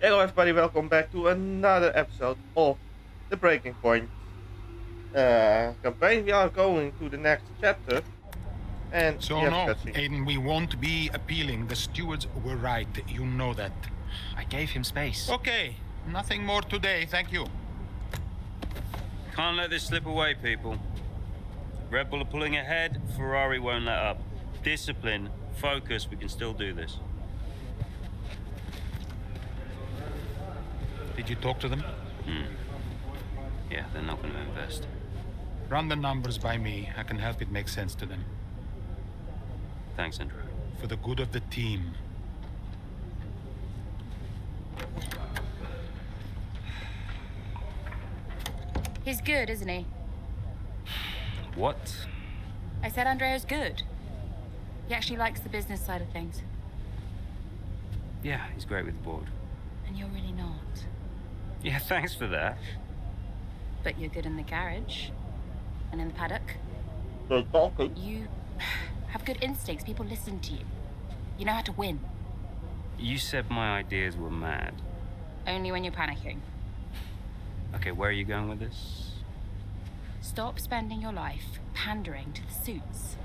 Hello, everybody. Welcome back to another episode of the Breaking Point campaign. We are going to the next chapter, and we So have a no, cutscene. Aiden, we won't be appealing. The stewards were right. You know that. I gave him space. Okay, nothing more today, thank you. Can't let this slip away, people. Red Bull are pulling ahead, Ferrari won't let up. Discipline, focus, we can still do this. Did you talk to them? Yeah, they're not going to invest. Run the numbers by me. I can help it make sense to them. Thanks, Andrew. For the good of the team. He's good, isn't he? What? I said Andrea's good. He actually likes the business side of things. Yeah, he's great with the board. And you're really not. Yeah, thanks for that. But you're good in the garage. And in the paddock. So talking. You have good instincts. People listen to you. You know how to win. You said my ideas were mad. Only when you're panicking. Okay, where are you going with this? Stop spending your life pandering to the suits.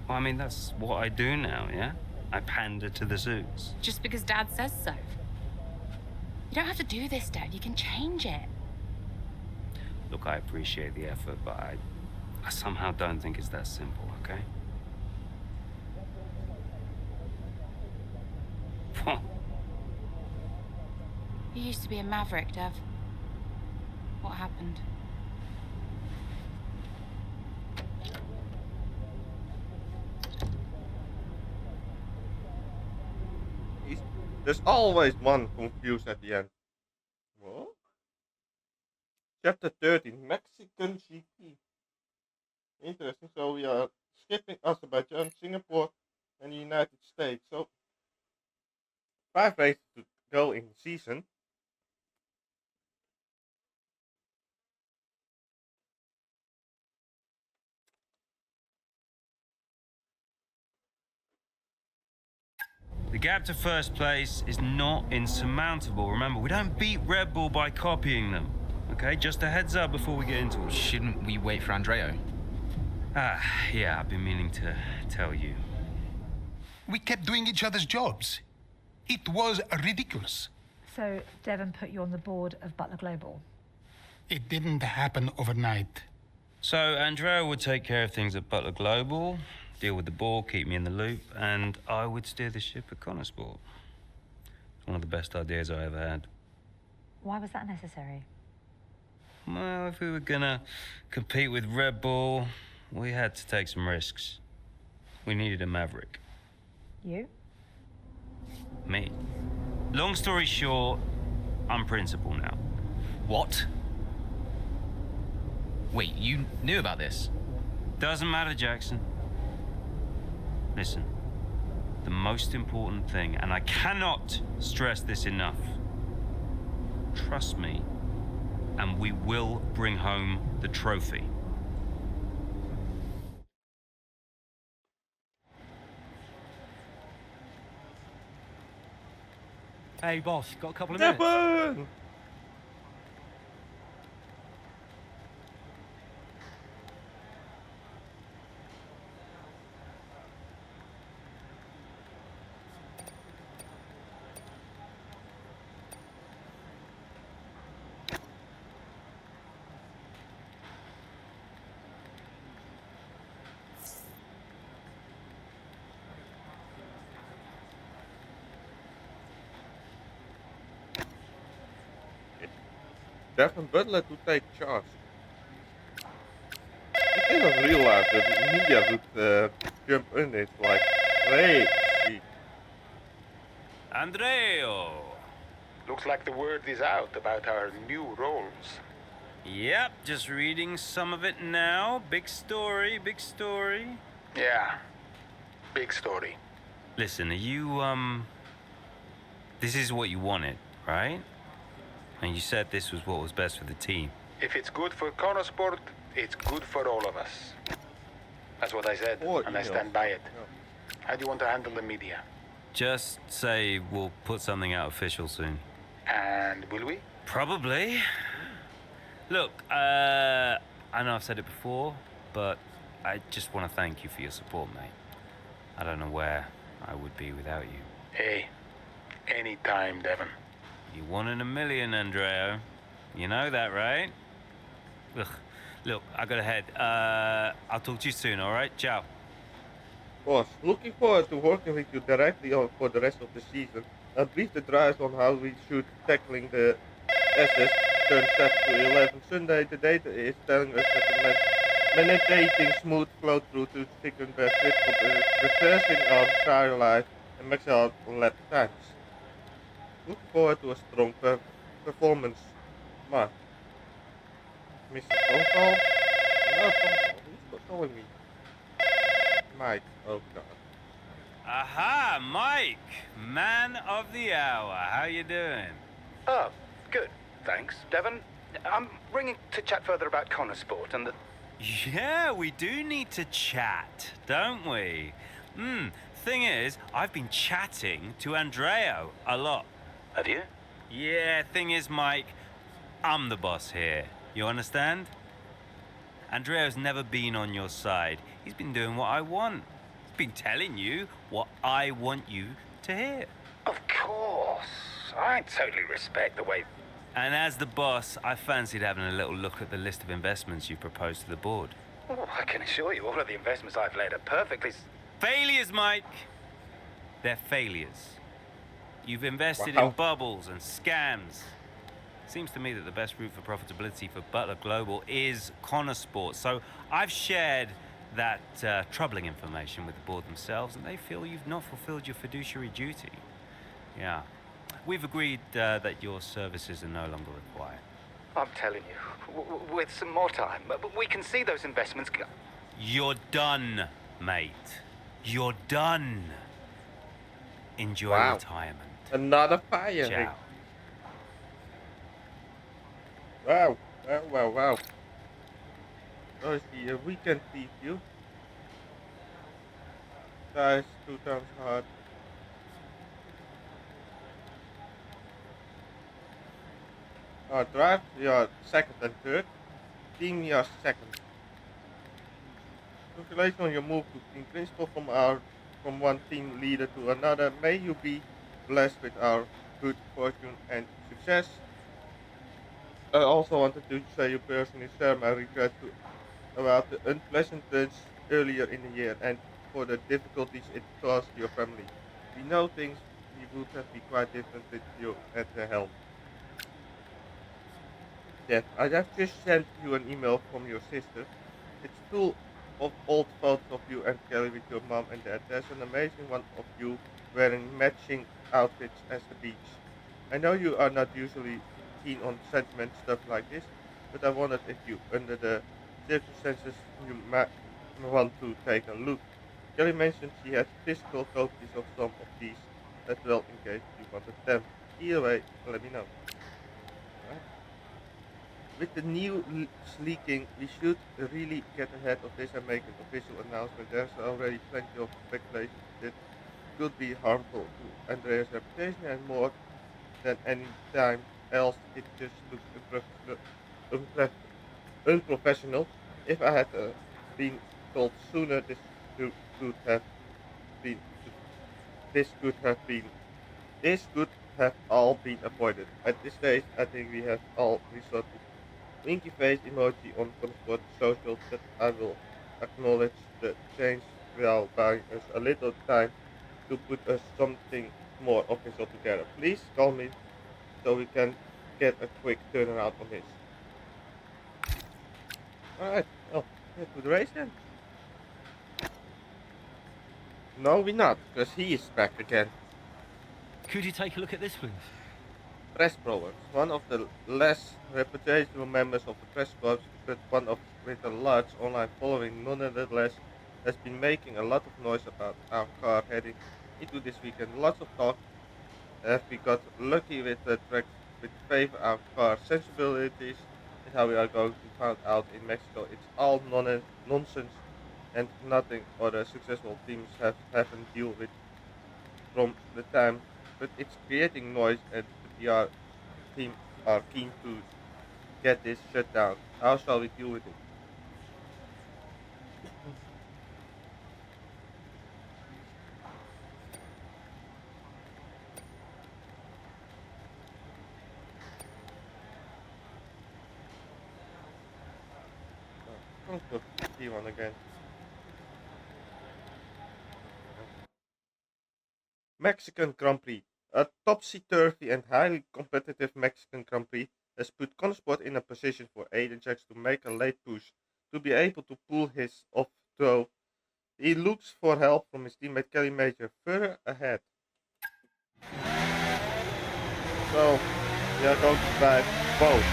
Well, I mean, that's what I do now, yeah? I pander to the suits. Just because Dad says so. You don't have to do this, Dad. You can change it. Look, I appreciate the effort, but I somehow don't think it's that simple, okay? You used to be a maverick, Dev. What happened? There's always one confused at the end. What? Chapter 13, Mexican GP. Interesting. So we are skipping Azerbaijan, Singapore, and the United States. So 5 races to go in the season. The gap to first place is not insurmountable. Remember, we don't beat Red Bull by copying them. Okay, just a heads up before we get into it. Shouldn't we wait for Andreo? Yeah, I've been meaning to tell you. We kept doing each other's jobs. It was ridiculous. So Devon put you on the board of Butler Global. It didn't happen overnight. So, Andrea would take care of things at Butler Global, deal with the ball, keep me in the loop, and I would steer the ship at Connorsport. It's one of the best ideas I ever had. Why was that necessary? Well, if we were gonna compete with Red Bull, we had to take some risks. We needed a maverick. You? Me. Long story short, I'm principal now. What? Wait, you knew about this? Doesn't matter, Jackson. Listen, the most important thing, and I cannot stress this enough, trust me, and we will bring home the trophy. Hey, boss, got a couple of minutes? Devon! Devon Butler to take charge. I didn't realize that the media would jump in it like crazy. Andreo! Looks like the word is out about our new roles. Yep, just reading some of it now. Big story, big story. Yeah, big story. Listen, are you, this is what you wanted, right? And you said this was what was best for the team. If it's good for Connosport, it's good for all of us. That's what I said, Or and I emails. stand by it. Yeah. How do you want to handle the media? Just say we'll put something out official soon. And will we? Probably. Look, I know I've said it before, but I just want to thank you for your support, mate. I don't know where I would be without you. Hey, anytime, Devon. You 1 in a million, Andreo. You know that, right? Ugh. Look, I gotta head. I'll talk to you soon, alright? Ciao. Boss, looking forward to working with you directly for the rest of the season. I'll brief the drivers on how we should tackling the SS turn 7 to 11 Sunday. The data is telling us that the maintaining smooth flow through to second best fit for reversing our tire life and max out lap times. Looking forward to a strong performance. Mark. Mr. Phone call? No phone call. Who's calling me? Mike. Oh god. Aha, Mike! Man of the hour. How you doing? Oh, good. Thanks, Devon. I'm ringing to chat further about Connor Sport and the... Yeah, we do need to chat, don't we? Thing is, I've been chatting to Andreo a lot. Have you? Yeah, thing is, Mike, I'm the boss here. You understand? Andreo's never been on your side. He's been doing what I want. He's been telling you what I want you to hear. Of course. I totally respect the way... And as the boss, I fancied having a little look at the list of investments you proposed to the board. Oh, I can assure you all of the investments I've laid are perfectly... Failures, Mike! They're failures. You've invested Wow. in bubbles and scams. Seems to me that the best route for profitability for Butler Global is Connor Sports. So I've shared that troubling information with the board themselves, and they feel you've not fulfilled your fiduciary duty. Yeah. We've agreed that your services are no longer required. I'm telling you, with some more time, we can see those investments go... You're done, mate. You're done. Enjoy Wow. retirement. Another fire. Ciao. Wow. So is the weekend preview. Guys, 2 times hard. Our drive, we are second and third. Team, we are second. Congratulations on your move to team principal from one team leader to another. May you be blessed with our good fortune and success. I also wanted to say you personally share my regret about the unpleasant turns earlier in the year and for the difficulties it caused your family. We know things would have been quite different with you at the helm. Yeah, I have just sent you an email from your sister. It's full of old photos of you and Kelly with your mom and dad. There's an amazing one of you wearing matching outfits as the beach. I know you are not usually keen on sentiment stuff like this, but I wondered if you, under the circumstances, you might want to take a look. Kelly mentioned she had physical copies of some of these as well in case you wanted them. Either way, let me know. Right. With the new leaking, we should really get ahead of this and make an official announcement. There's already plenty of speculation that could be harmful to Andrea's reputation, and more than any time else, it just looks unprofessional. If I had been told sooner, this could have been this could have all been avoided. At this stage, I think we have all resorted to winky face emoji on Consport social, that I will acknowledge the change while buying us a little time to put us something more official together. Please call me so we can get a quick turnaround on this. Alright, well, get to the race then. No, we're not, because he is back again. Could you take a look at this, please? Press Prowers, one of the less reputable members of the press corps, but one of with a large online following, nonetheless, has been making a lot of noise about our car heading into this weekend. Lots of talk. Have we got lucky with the track with favor our car sensibilities, and how we are going to find out in Mexico. It's all nonsense and nothing other successful teams haven't dealt with. from the time, but it's creating noise and the PR team are keen to get this shut down. How shall we deal with it? Let's go to T1 again. Mexican Grand Prix. A topsy-turvy and highly competitive Mexican Grand Prix has put Consport in a position for Aiden Jacks to make a late push to be able to pull his off throw. He looks for help from his teammate Kelly Major further ahead. So, we are going to drive both.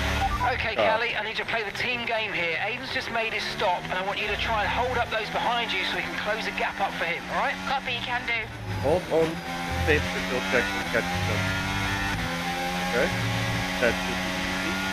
Okay, Kelly, I need to play the team game here. Aiden's just made his stop, and I want you to try and hold up those behind you so we can close the gap up for him, all right? Copy, can do. Hold on tape until Jackson catches up. Okay? That should be easy.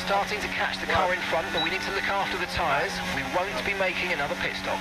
Starting to catch the car in front, but we need to look after the tyres. We won't be making another pit stop.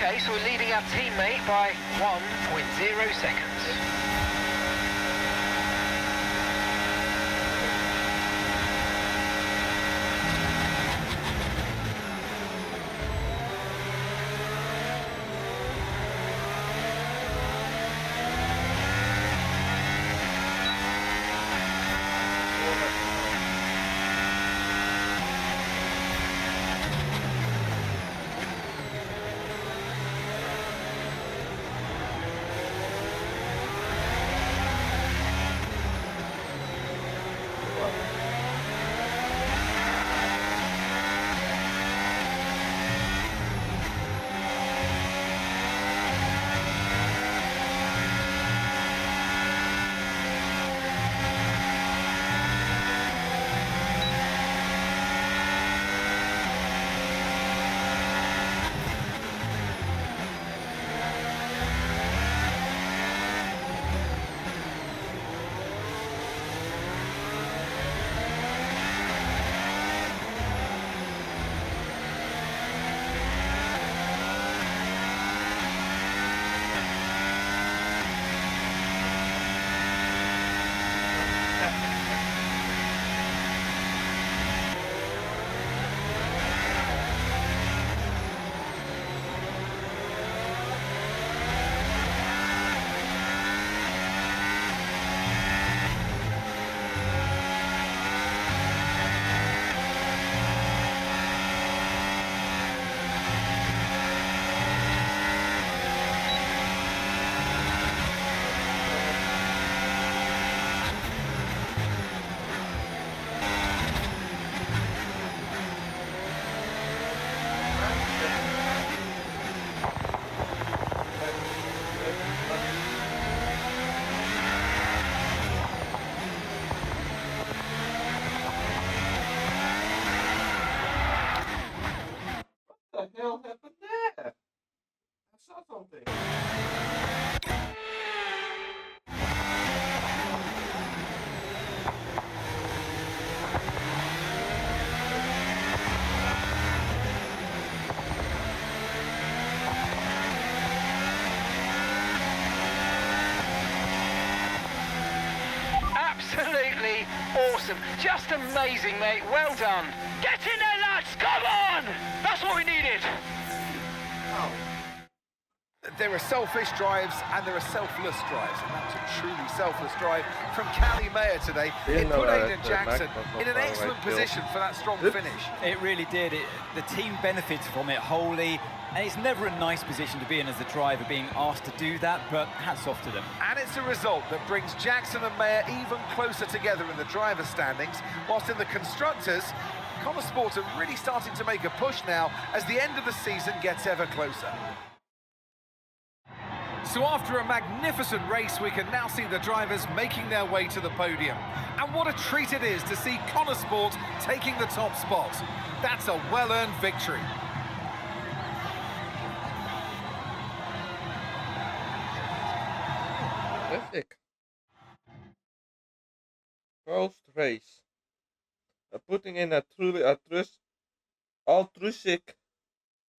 Okay, so we're leading our teammate by 1.0 seconds. hell happened there? I saw something. Absolutely awesome. Just amazing, mate. Well done. Get in there, lads. Come on. That's what we needed. There are selfish drives and there are selfless drives, and that's a truly selfless drive from Callie Mayer today. It put Aidan Jackson in an excellent position for that strong finish. It really did. The team benefits from it wholly, and it's never a nice position to be in as the driver, being asked to do that, but hats off to them. And it's a result that brings Jackson and Mayer even closer together in the driver's standings, whilst in the constructors, Connor Sport are really starting to make a push now as the end of the season gets ever closer. So after a magnificent race, we can now see the drivers making their way to the podium. And what a treat it is to see Connor Sport taking the top spot. That's a well-earned victory. Fantastic. First race. Putting in a truly altruistic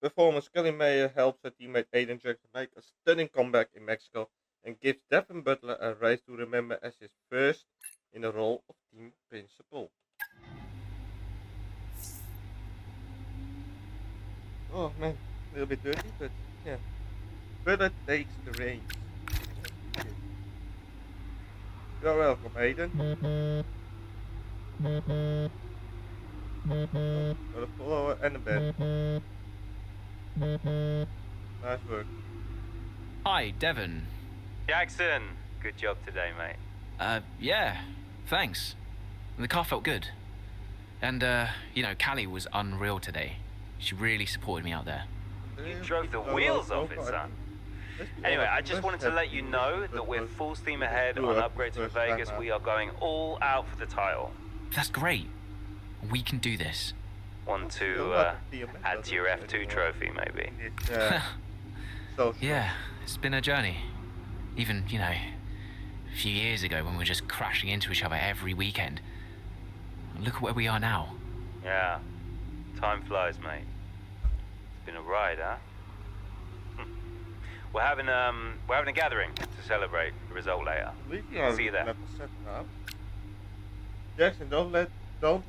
performance, Kelly Mayer helps her teammate Aidan Jackson make a stunning comeback in Mexico and gives Devin Butler a race to remember as his first in the role of team principal. Oh man, a little bit dirty, but yeah. Butler takes the reins. You're welcome, Aidan. Got a follower and a bed. Nice work. Hi, Devon. Jackson, good job today, mate. Yeah, thanks. The car felt good. And, you know, Callie was unreal today. She really supported me out there. You drove the wheels off it, son. Anyway, I just wanted to let you know that we're full steam ahead on upgrade to Vegas. We are going all out for the title. That's great. We can do this. Want to add to your F2 trophy, maybe? Yeah, it's been a journey. Even, you know, a few years ago when we were just crashing into each other every weekend. Look at where we are now. Yeah, time flies, mate. It's been a ride, huh? We're having a gathering to celebrate the result later. See you there. Jackson, don't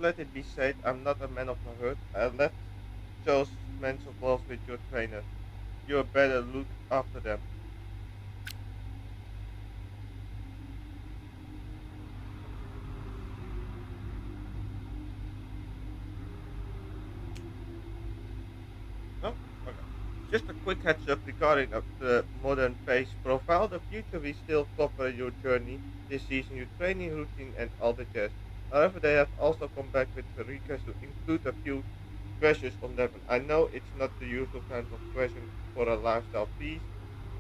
let it be said I'm not a man of my word. I left those mental balls with your trainer. You better look after them. Oh, okay. Just a quick heads up regarding the modern pace profile. The future we still cover your journey this season, your training routine and all the jazz. However, they have also come back with a request to include a few questions on Devon. I know it's not the usual kind of question for a lifestyle piece,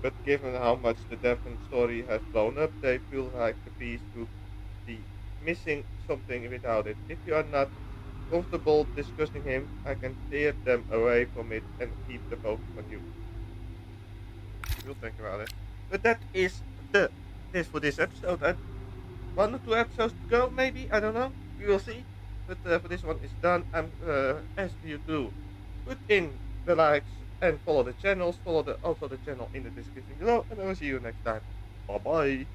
but given how much the Devon story has blown up, they feel like the piece would be missing something without it. If you are not comfortable discussing him, I can steer them away from it and keep the focus on you. We'll think about it. But that is this for this episode. And 1 or 2 episodes to go, maybe, I don't know, we will see. But for this one is done. I'm asking you to put in the likes and follow the channels, also the channel in the description below, and I will see you next time. Bye bye.